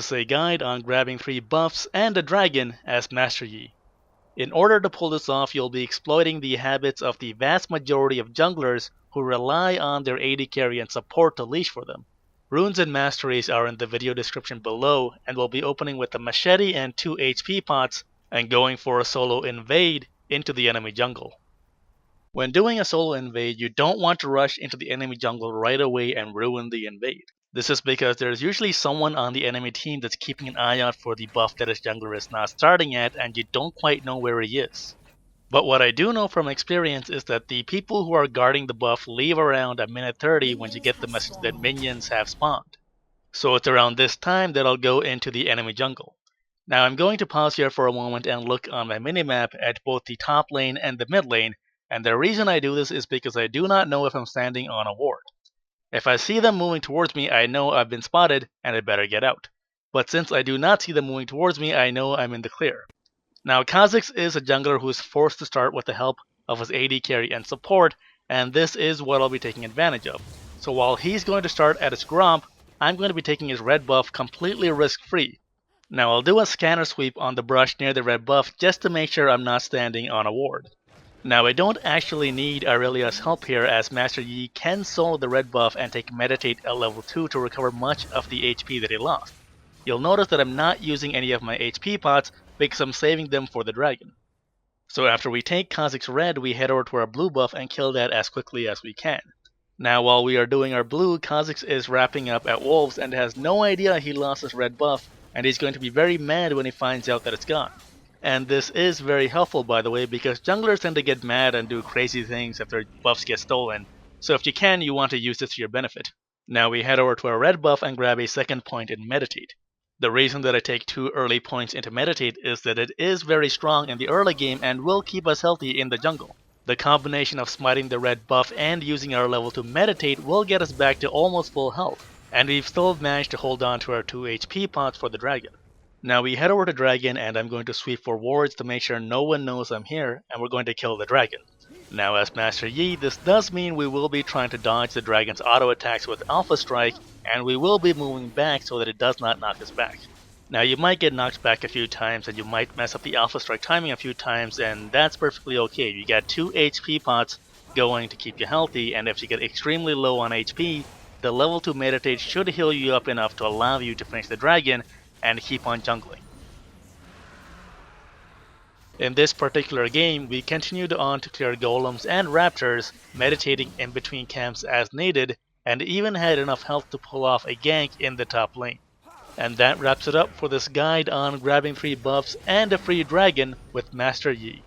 is a guide on grabbing 3 buffs and a dragon as Master Yi. In order to pull this off, you'll be exploiting the habits of the vast majority of junglers who rely on their AD carry and support to leash for them. Runes and masteries are in the video description below, and we'll be opening with a machete and 2 HP pots and going for a solo invade into the enemy jungle. When doing a solo invade, you don't want to rush into the enemy jungle right away and ruin the invade. This is because there's usually someone on the enemy team that's keeping an eye out for the buff that his jungler is not starting at, and you don't quite know where he is. But what I do know from experience is that the people who are guarding the buff leave around a minute 30 when you get the message that minions have spawned. So it's around this time that I'll go into the enemy jungle. Now I'm going to pause here for a moment and look on my minimap at both the top lane and the mid lane, and the reason I do this is because I do not know if I'm standing on a ward. If I see them moving towards me, I know I've been spotted and I better get out. But since I do not see them moving towards me, I know I'm in the clear. Now Kha'Zix is a jungler who is forced to start with the help of his AD carry and support, and this is what I'll be taking advantage of. So while he's going to start at his Gromp, I'm going to be taking his red buff completely risk-free. Now I'll do a scanner sweep on the brush near the red buff just to make sure I'm not standing on a ward. Now I don't actually need Aurelia's help here, as Master Yi can solo the red buff and take Meditate at level 2 to recover much of the HP that he lost. You'll notice that I'm not using any of my HP pots because I'm saving them for the dragon. So after we take Kha'Zix red, we head over to our blue buff and kill that as quickly as we can. Now while we are doing our blue, Kha'Zix is wrapping up at wolves and has no idea he lost his red buff, and he's going to be very mad when he finds out that it's gone. And this is very helpful, by the way, because junglers tend to get mad and do crazy things if their buffs get stolen, so if you can, you want to use this to your benefit. Now we head over to our red buff and grab a second point in Meditate. The reason that I take 2 early points into Meditate is that it is very strong in the early game and will keep us healthy in the jungle. The combination of smiting the red buff and using our level to Meditate will get us back to almost full health, and we've still managed to hold on to our 2 HP pots for the dragon. Now we head over to dragon, and I'm going to sweep for wards to make sure no one knows I'm here, and we're going to kill the dragon. Now as Master Yi, this does mean we will be trying to dodge the dragon's auto attacks with Alpha Strike, and we will be moving back so that it does not knock us back. Now you might get knocked back a few times, and you might mess up the Alpha Strike timing a few times, and that's perfectly okay. You got 2 HP pots going to keep you healthy, and if you get extremely low on HP, the level 2 Meditate should heal you up enough to allow you to finish the dragon and keep on jungling. In this particular game, we continued on to clear golems and raptors, meditating in between camps as needed, and even had enough health to pull off a gank in the top lane. And that wraps it up for this guide on grabbing 3 buffs and a free dragon with Master Yi.